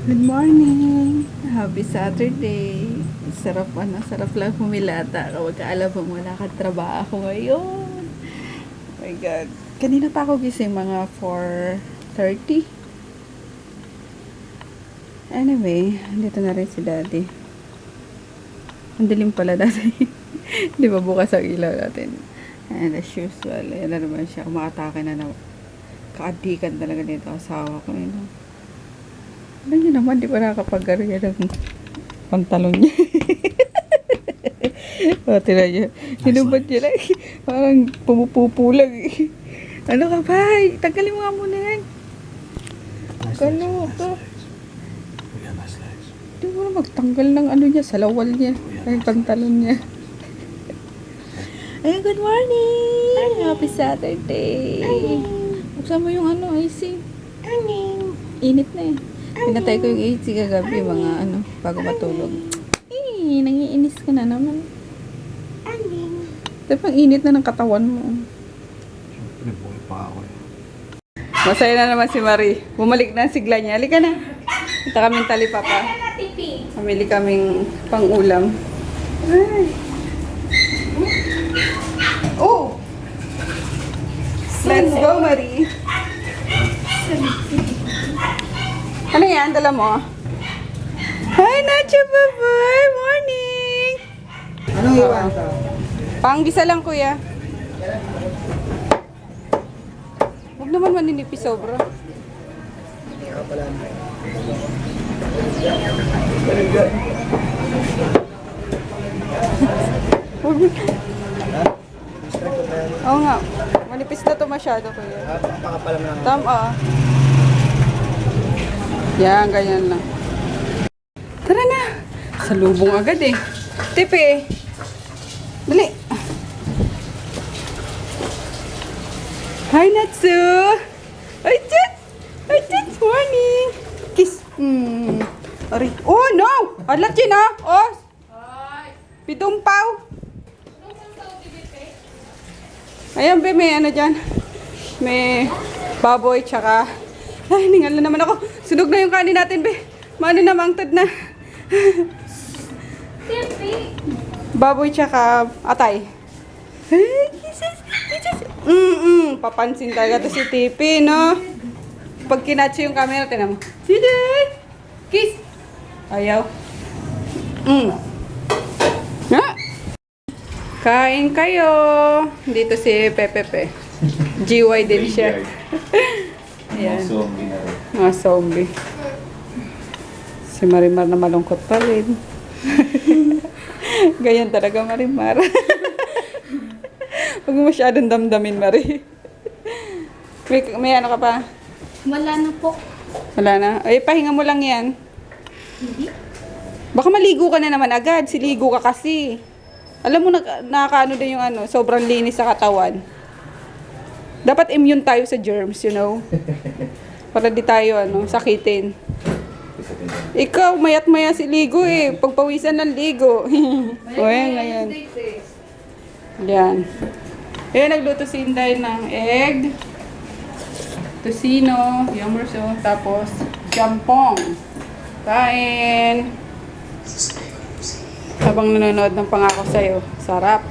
Good morning! Happy Saturday! Sarap sarap lang humilata kapag alam mong wala kang trabaho ngayon. Oh my God. Kanina pa ako gising mga 4:30. Anyway, dito na rin si Daddy. Ang dilim pala dati. Di ba bukas ang ilaw natin? And as usual, yan na naman siya. Umakatake na naman. Kaadikan talaga dito asawa ko. Alam niyo naman, di ba nakakapag-garo yan ng pantalon niya? O, tira niya. Hinubad niya lang. Parang pumupupulag eh. Ano ka ba? Tanggalin mo nga muna yan. Gano ka? Di mo na magtanggal ng ano niya, salawal niya. Ay, pantalon niya. Ay, good morning! Happy Saturday! Buksan mo yung ano, IC. Init na eh. Pinatay ko yung AC kagabi, mga bago matulog. Eh, nangiinis ka na naman. Dapat init na ng katawan mo. Siyempre, buhay pa ako eh. Masaya na naman si Marie. Bumalik na ang sigla niya. Halika na. Ito kaming talipapa. Pamili kaming pang-ulam. Ay. Oh! Let's go, Marie. Ano yan? Dala mo? Hi, Nacho Baboy! Morning! Anong iwan ka? Panggisa lang, kuya. Huwag naman maninipis sobra. Hindi ka pala. Huwag mo. Oo nga. Manipis na to masyado, kuya. Pakapalam lang. Tama. Yan, ganyan lang. Tara na. Salubong agad eh. Tipi. Dali. Hi, Natsu. Ay, Jet. Ay, Jet. Morning. Kiss. Ari. Oh, no. Alat yun, ah. Oh. Pitong paw. Ayan, be. May ano dyan. May baboy, tsaka ay, ningal na naman ako. Sunog na yung kanin natin, be. Maano na, mangtad na. Baboy tsaka atay. Ay, Jesus. Papansin talaga to si Tipi, no? Pag kinatsi yung camera, tinan mo. Sige! Kiss! Ayaw. Ha? Kain kayo. Dito si Pepe. GY din siya. Ayan. Zombie na rin. Mga zombie. Si Marimar na malungkot pa rin. Ganyan talaga, Marimar. Huwag mo masyadong damdamin, Mari. May ano ka pa? Wala na po. Wala na? Ay, pahinga mo lang yan. Baka maligo ka na naman agad. Siligo ka kasi. Alam mo, nakakaano din yung sobrang linis sa katawan. Dapat immune tayo sa germs, you know? Para di tayo, sakitin. Ikaw, mayat-maya si ligo eh. Pagpawisan ng ligo. O, yan, ngayon. Yan. Ayan, nagluto si Inday ng egg, tocino, yummerso, tapos jampong. Kain. Habang nanonood ng Pangako Sa'yo. Sarap.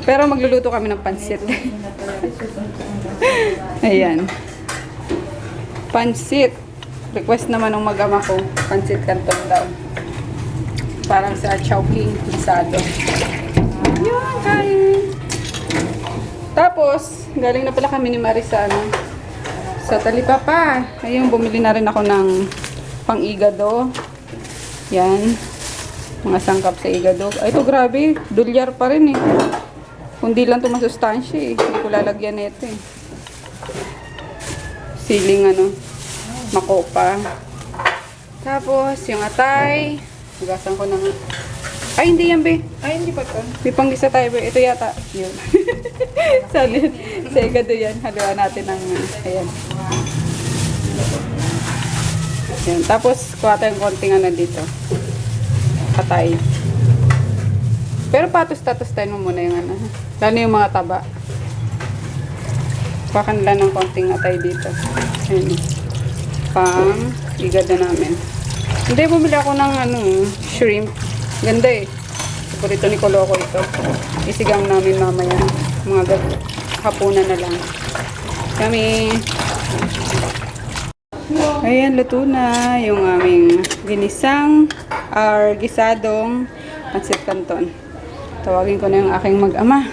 Pero magluluto kami ng pansit. Ayan. Pansit. Request naman ng mag-ama ko. Pansit canton daw. Parang sa Chowking Pisado. Yun, kain. Tapos, galing na pala kami ni Marisa sa talipapa. Ayun, bumili na rin ako ng pang-igado. Yan. Mga sangkap sa igado. Ay, ito grabe. Dolyar pa rin eh. Kundi lang ito masustansya eh. Hindi ko lalagyan nito eh. Siling makopa. Tapos, yung atay. Hugasan ko ng... Ay, hindi yan, be. Ay, hindi pa ito. May panggisa tayo, be. Ito yata. Yun. Sabi, sa igado yan. Haluan natin ng... Ayan. Ayan. Tapos, kuha tayong konting dito. Atay. Pero patos-tatos-tayin mo muna yung lalo yung mga taba. Kuha ka nila ng konting atay dito. Ayan. pang igad na namin. Hindi, bumili ako ng shrimp. Ganda eh. Paborito ni Koloko ito. Isigang namin mamaya. Mga hapunan na lang. Kami. Ayan, luto na yung aming ginisang or gisadong pancit canton. Tawagin ko na yung aking mag-ama.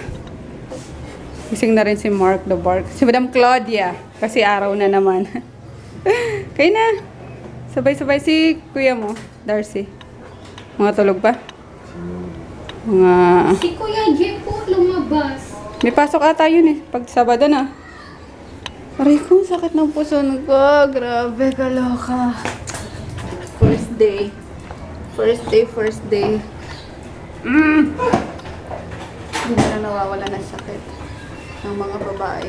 Gising na rin si Mark the Bark. Si Madam Claudia. Kasi araw na naman. Kaya na. Sabay-sabay si kuya mo, Darcy. Mga tulog pa? Mga... Si Kuya Jeff po lumabas. May pasok ata yun eh. Pag Sabado na. Aray ko, sakit ng puso ko. Grabe, kaloka. First day. First day. Hindi na nawawala ng sakit ng mga babae.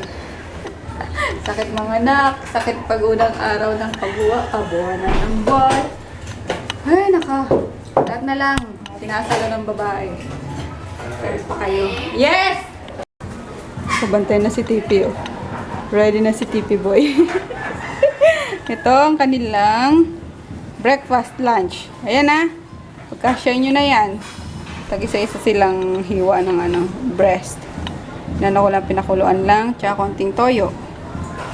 Sakit mga anak, sakit pag unang araw ng kabuhanan ng buwan. Ay, lahat na lang. Sinasalo ng babae. First pa kayo. Yes! Kabantay na si Tipi, oh. Ready na si Tipi Boy. Ito ang kanilang breakfast, lunch. Ayan na. Pagka-share nyo na yan. Tag-isa-isa silang hiwa ng breast. Ko lang pinakuluan lang, tsaka konting toyo.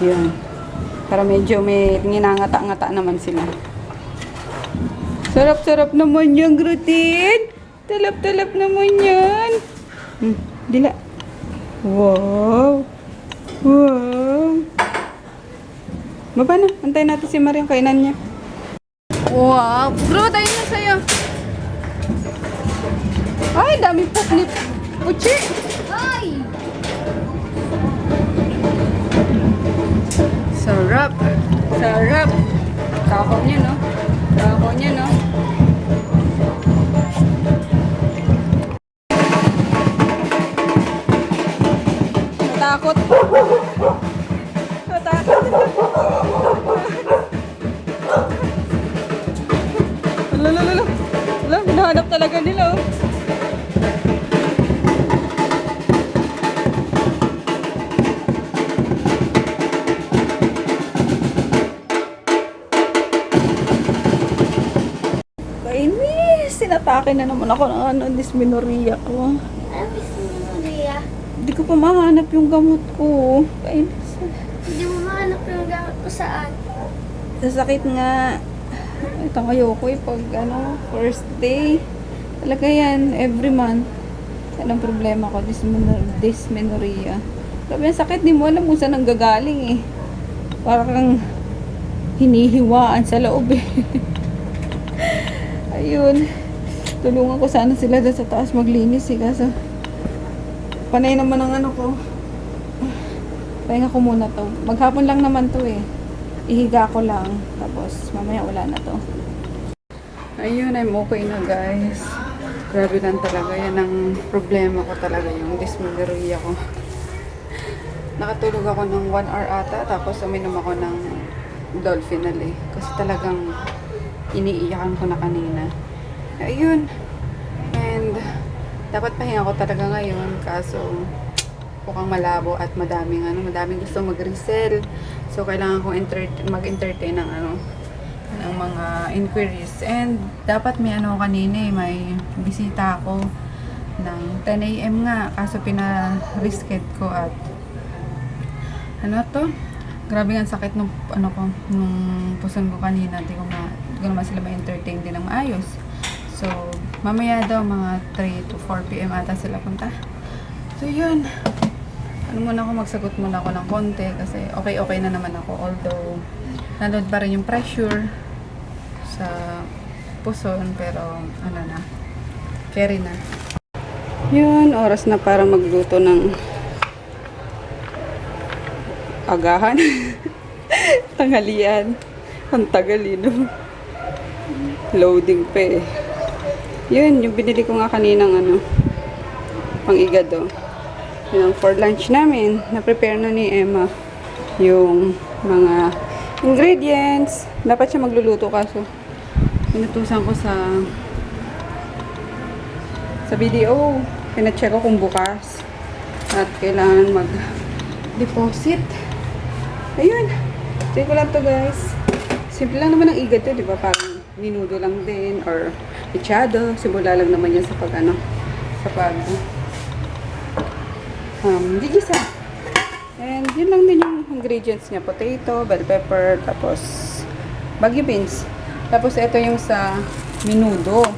Yan. Para medyo may nginangata-ngata naman sila. Sarap-sarap naman yung gluten. Talap-talap naman yan. Dila. Wow. Wow. Baba na. Antayin natin si Mariam. Kainan niya. Wow. Bro, tayo na sa'yo. Ay, dami pop ni Puchi. Ay! Sarap. Sarap. Kako niya, no? Kako niya, no? Natakot. Natakot. Lalo. Hinahanap talaga nila, oh. Kainis! Sinatake na naman ako ng dysmenorrhea ko. Ano gusto mo, Maria? Hindi ko pa mahanap yung gamot ko. Kainis. Hindi mo mahanap yung gamit ko saan? Sasakit nga. Ito ayoko eh. Pag first day. Talaga yan. Every month. Yan ang problema ko. Dysmenorrhea. Sabi yung sakit. Di mo alam kung saan ang gagaling eh. Parang hinihiwaan sa loob eh. Ayun. Tulungan ko sana sila doon sa taas maglinis eh. Kaso panay naman ang ko. Pahinga ko muna to. Maghapon lang naman to eh. Ihiga ko lang. Tapos mamaya wala na to. Ayun, I'm okay na guys. Grabe lang talaga. Yan ang problema ko talaga. Yung dysmenorrhea ko. Nakatulog ako ng 1 hour ata. Tapos uminom ako ng Dolphinal eh. Kasi talagang iniiyakan ko na kanina. Ayun. And dapat pahinga ko talaga ngayon. Kaso mukhang malabo at madaming gusto mag-resell. So kailangan kong mag-entertain ng ng mga inquiries. And dapat may kanina eh, may bisita ako ng 10 AM nga. Kaso pina-reschedule ko at grabe nga sakit nung nung puson ko kanina. Di ko naman sila ma-entertain din ng maayos. So, mamaya daw mga 3 to 4 PM ata sila punta. So, yun. Magsagot muna ako ng konti kasi okay na naman ako. Although, nandun pa rin yung pressure sa puson pero carry na. Yun, oras na para magluto ng agahan. Tanghalian. Ang tagalino. Loading pa eh. Yun, yung binili ko nga kaninang pang-igado. Yun, for lunch namin. Na-prepare na ni Emma yung mga ingredients. Dapat siya magluluto kaso pinutusan ko sa BDO. Pina-check ko kung bukas. At kailangan mag-deposit. Ayun. Check ko lang to guys. Simple lang naman ang igad to, di ba? Parang minudo lang din or mechado. Simula lang naman yan sa pag sa pag gigisa. And yun lang din yung ingredients niya. Potato, bell pepper, tapos bagyo beans. Tapos ito yung sa minudo.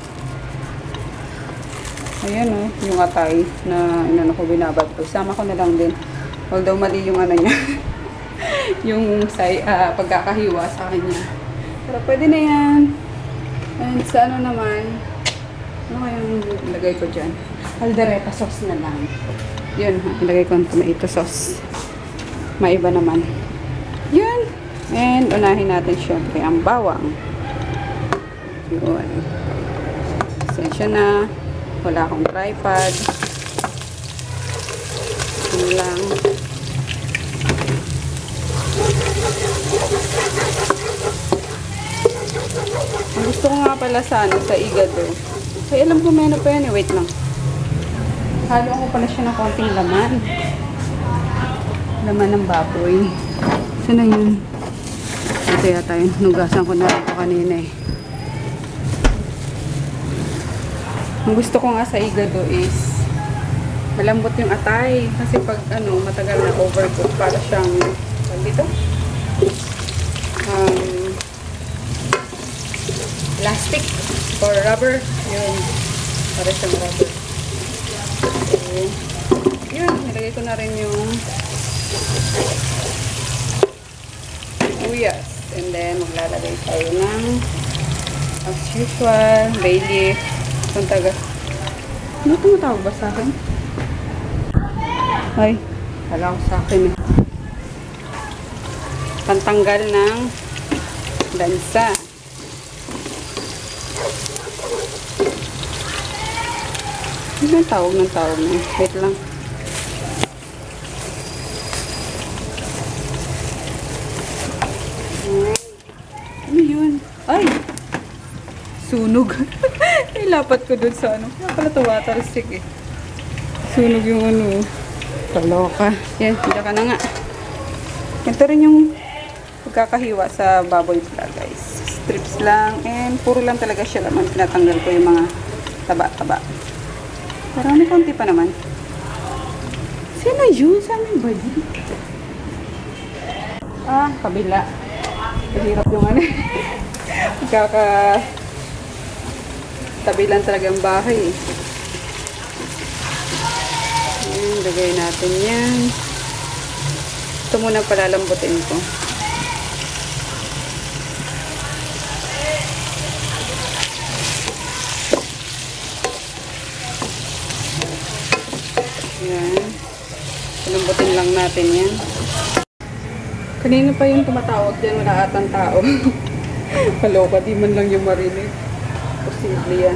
Ayan o, yung atay na inano ko binabad ko. Sama ko na lang din. Although mali yung ano niya. yung pagkakahiwa sa kanya. Pero pwede na yan. And sa ano naman, ano kayang ilagay ko dyan? Caldereta sauce na lang. Yun ha, ilagay ko ang tomato sauce. Maiba naman. Yun. And unahin natin syempre ang bawang. Yun. Sensya na. Wala akong tripod. Yun lang. Ang gusto ko nga pala sa igado. Ay, alam ko meno pa yan eh. Wait lang. Halo ko pala siya ng konting laman. Laman ng baboy. Saan na yun? Ito yata yun. Nugasan ko na ito kanina eh. Ang gusto ko nga sa igado is malambot yung atay. Kasi pag matagal na overcook, para siyang dito. Plastic or rubber. Yun. Para siyang rubber. So, yun. Nilagay ko na rin yung sibuyas. And then, maglalagay tayo ng as usual, bay leaf. Kung taga. Ano tumatawag ba sa akin? Ay, wala ko sa akin eh. Pantanggal ng lansa. Ano yung tawag ng tawag na? Wait lang. Ano yun? Ay! Sunog. Ilapat ko dun sa Kaya pala tumatalsik eh. Sunog yung Kaloka. Yan, hindi ka na nga. Ito rin yung pagkakahiwa sa baboy pala guys. Strips lang. And puro lang talaga siya laman. Pinatanggal ko yung mga taba-taba. Parang may konti pa naman. Sino yun? Saan yung body? Kabila. Mahirap yung tabi lang talaga ang bahay eh. Ayan, lagay natin yan. Ito muna palalambutin ko. Ayan. Palambutin lang natin yan. Kanina pa yung tumatawag dyan, wala atang tao. Kaloka, di man lang yung marinig. Posible yan.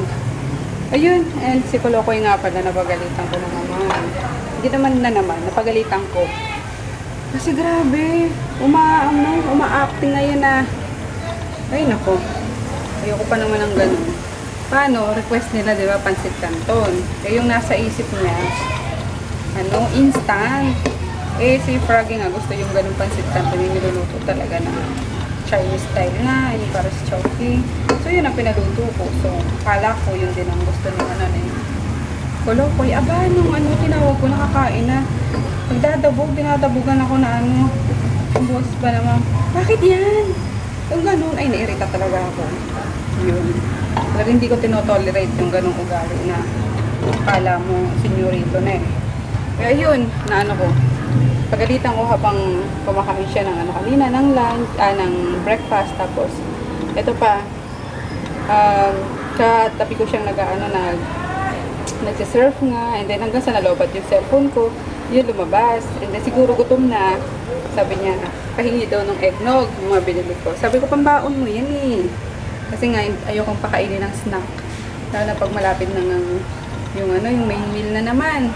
Ayun, and si Kolokoy nga pala, napagalitan ko na naman. Hindi naman, napagalitan ko. Kasi grabe, uma-acting ngayon na. Ay nako, ayoko pa naman ng ganun. Paano? Request nila, di ba, pansit canton. Eh, yung nasa isip niya, instant. Eh, si Froggy nga, gusto yung ganun pansit canton, yung niluluto talaga na Chinese style na, yung para sa Chowking. So, yun ang pinaluto ko. So, kala ko yun din ang gusto ng Kolokoy. Aba, nung tinawag ko, nakakain na. Dinadabugan ako na ang boses pa naman. Bakit yan? Yung ganun, ay nairita talaga ako. Yun. Pero hindi ko tinotolerate yung ganung ugali na kala mo, senyorito na eh. Kaya yun, ko. Pagalitan ko habang kumakain siya ng kanina, ng lunch, ng breakfast, tapos ito pa, katabi ko siyang nagsisurf nga, and then hanggang sa nalobat yung cellphone ko, yun lumabas, and then siguro gutom na, sabi niya, pahingi daw ng eggnog, yung mga binili ko. Sabi ko, pambaon mo yan eh. Kasi nga, ayokong pakainin ng snack. Lalo na pag malapit na yung main meal na naman.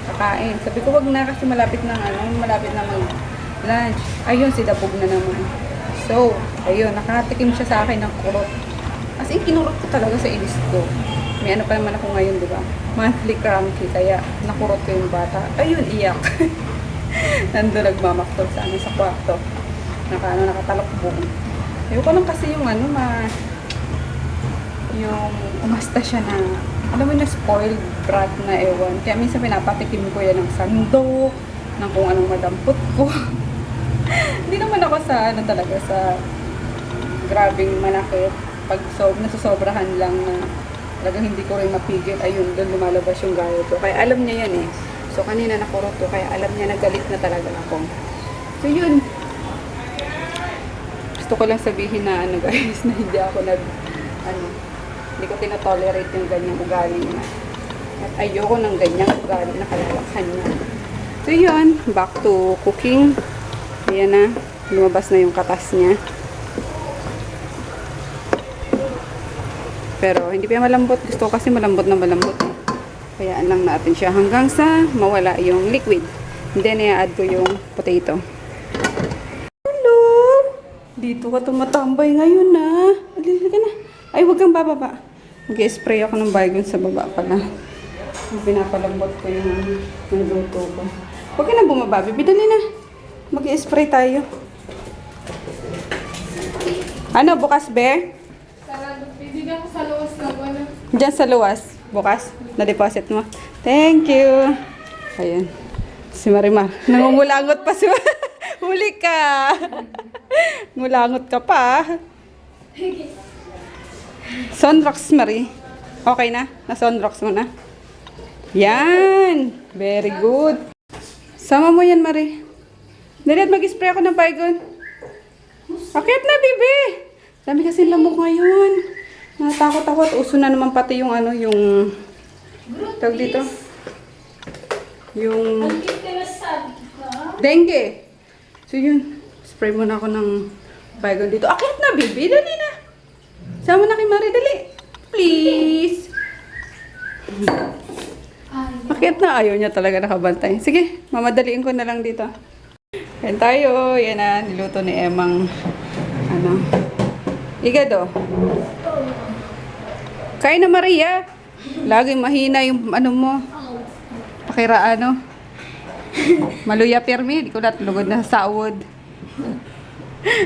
Kakain. Sabi ko, wag na kasi malapit na mag-lunch. Ayun, sidabog na naman. So, ayun, nakatikim siya sa akin ng kurot. As in, kinurot ko talaga sa ilis ko. May pa naman ako ngayon, di ba? Monthly cranky, kaya nakurot ko yung bata. Ayun, iyak. Nandun nagmamaktol sa kwarto. Nakatalakbong. Ayoko lang kasi yung ano, yung umasta siya na, alam mo na spoiled brat na ewan. Kaya minsan pinapatikim ko yan ng sandok, ng kung anong madampot ko. Hindi naman ako sa, ano talaga, sa grabing manakit. Pag nasosobrahan lang na talagang hindi ko rin mapigil, ayun, doon lumalabas yung gayo ko. Kaya alam niya yan eh. So, kanina nakurot ko, kaya alam niya na galit na talaga ako. So, yun. Gusto ko lang sabihin na, ano guys, na hindi ako hindi ko tinatolerate yung ganyang ugali niya. At ayoko ng ganyang ugali na kalalakhan niya. So, yun. Back to cooking. Ayan na. Lumabas na yung katas niya. Pero, hindi pa malambot. Gusto ko kasi malambot na malambot. Hayaan lang natin siya hanggang sa mawala yung liquid. And then, i-add ko yung potato. Hello! Dito ka tumatambay ngayon na. Halika ka na. Ay, huwag kang bababa. Mag-spray ako ng baygon sa baba pala. Pinapalambot ko yung luto ko. Huwag ka na bumaba. Bibidali na. Mag-spray tayo. Ano, bukas, be? Bibigyan ko sa luwas na wala. Diyan sa luwas. Bukas. Na-deposit mo. Thank you. Ayan. Si Marimar. Nangungulangot pa si Huli ka. Ngulangot ka pa. Sunrocks, Marie. Okay na? Na-sunrocks mo na? Yan. Very good. Sama mo yan, Marie. Dalit, mag-spray ako ng baygon. Akit na, bibi. Dami kasi lamok ngayon. Natakot ako at uso na naman pati yung ano, yung tawag dito. Yung dengue. So yun, spray muna ako ng baygon dito. Akit na, bibi. Dali na. Sama na kay Marie, dali. Please. Akit na, ayaw niya talaga nakabantay. Sige, mamadaliin ko na lang dito. Yan tayo. Yan na, niluto ni Emang ano. Igado. Kain na, Maria. Laging mahina yung ano mo. Pakira ano. Maluya permi. Di ko natulugod na sa sawod.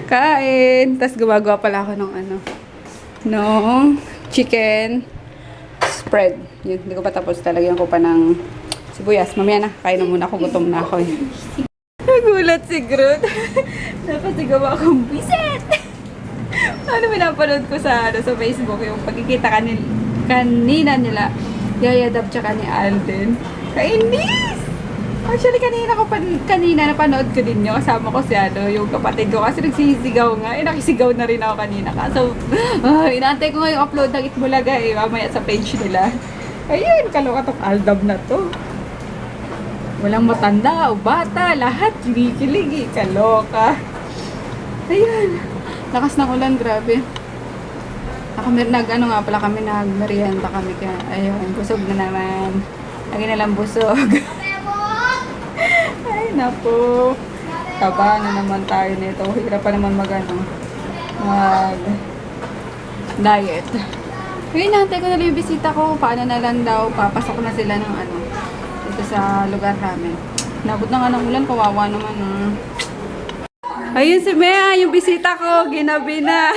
Kain. Tapos gumagawa pala ako ng ano. Nung chicken spread. Yun, hindi ko pa tapos. Talagyan ko pa ng sibuyas. Mamaya na. Kain na muna ako. Gutom na ako. Nagulat si Groot. Dapat sigawa akong bisit. Ano pinapanood ko sa Facebook, yung pagkikita kanina nila, Yaya Dab tsaka ni Alden. Kainis! Actually, kanina napanood ko din yun. Kasama ko si yung kapatid ko. Kasi nagsisigaw nga. Nakisigaw na rin ako kanina. Kaso, inaantay ko nga yung upload ng Itbulaga mamaya sa page nila. Ayun, kaloka tong Aldab na to. Walang matanda o bata. Lahat kilikiligi. Kaloka. Ayun. Lakas ng ulan, grabe. Ano nga pala kami, nagmerienda kami. Kaya, ayun, busog na naman. Lagi na lang busog. Ay, napo. Taba na naman tayo nito. Hirap pa naman mag-diet. Ngayon, nantay ko na lang yung bisita ko. Paano na lang daw, papasok na sila ng dito sa lugar namin. Nabot na nga ng ulan, kawawa naman. Ayun si Mea, yung bisita ko, ginabi na.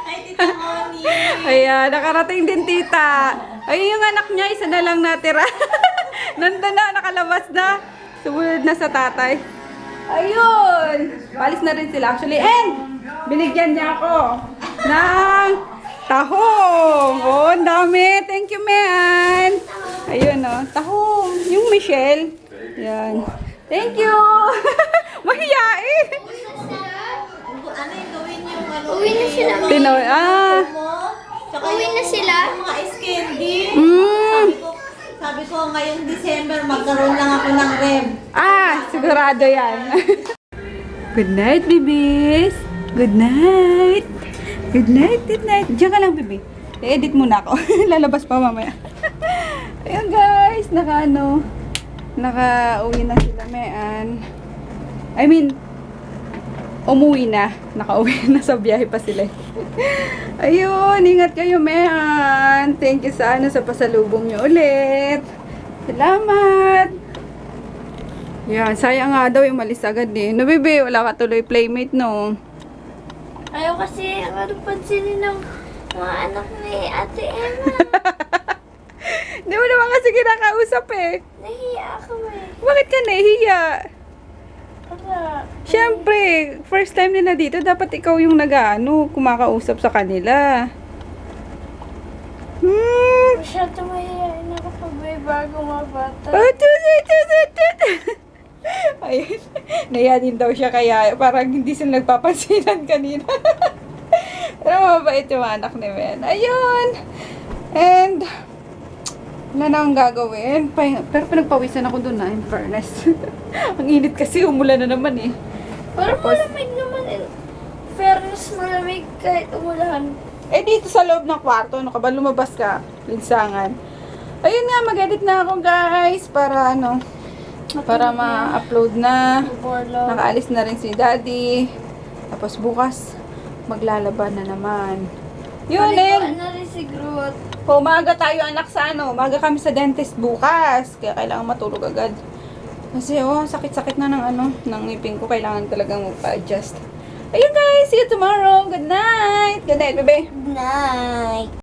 Ay, Tita Moni. Ayan, nakarating din tita. Ayun yung anak niya, isa na lang natira. Nandun na, nakalabas na. Sumunod na sa tatay. Ayun! Palis na rin sila. Actually, binigyan niya ako ng tahong. Oh, ang dami. Thank you, Mean. Ayun, oh. Tahong. Yung Michelle. Yan. Thank you. Mahiyain. Ano yung gawin yung ano? Uwi na sila. Tinoy. Tsaka Uwi na sila. yung mga ice candy. Mm. Sabi ko ngayong December magkaroon lang ako ng rem. Sigurado yan. Good night, bibis. Good night. Good night, good night. Diyan ka lang, bibi. I-edit muna ako. Lalabas pa mamaya. Ayan, guys. Naka-uwi na sila, Mean. I mean, umuwi na. Naka-uwi na, sa biyahe pa sila. Ayun, ingat kayo, Mean. Thank you sa pasalubong nyo ulit. Salamat. Yan, sayang nga daw yung malis agad eh. No, bebe, wala ka tuloy playmate, no? daw kasi ang pansinin ng mga anak ni Ate Emma. Hindi mo naman kasi kinakausap eh. Nahiya ako eh. Bakit ka nahihiya? Para, Siyempre, first time nila dito, dapat ikaw yung kumakausap sa kanila. masyado mahihain ako pag may bagong mga bata. Oh, tut. Ayun. Nahiya din daw siya kaya parang hindi sila nagpapansinan kanina. Pero mabait yung anak ni Ben. Ayun. And, wala na akong gagawin. Pero pinagpawisan ako dun in fairness. Ang init kasi, umulan na naman eh. Parang malamig naman eh. Fairness malamig kahit umulan. Eh, dito sa loob ng kwarto, ano ka ba? Lumabas ka, linsangan. Ayun nga, mag-edit na ako guys, para para ma-upload na. Borlo. Nakaalis na rin si Daddy. Tapos bukas, maglalaban na naman. Yun, Paliguan na rin si Groot. Umaga tayo anak sa umaga kami sa dentist bukas. Kaya kailangan matulog agad. Kasi sakit-sakit na ng ngipin ko. Kailangan talagang magpa-adjust. Ayun guys, see you tomorrow. Good night. Good night, bebe. Good night.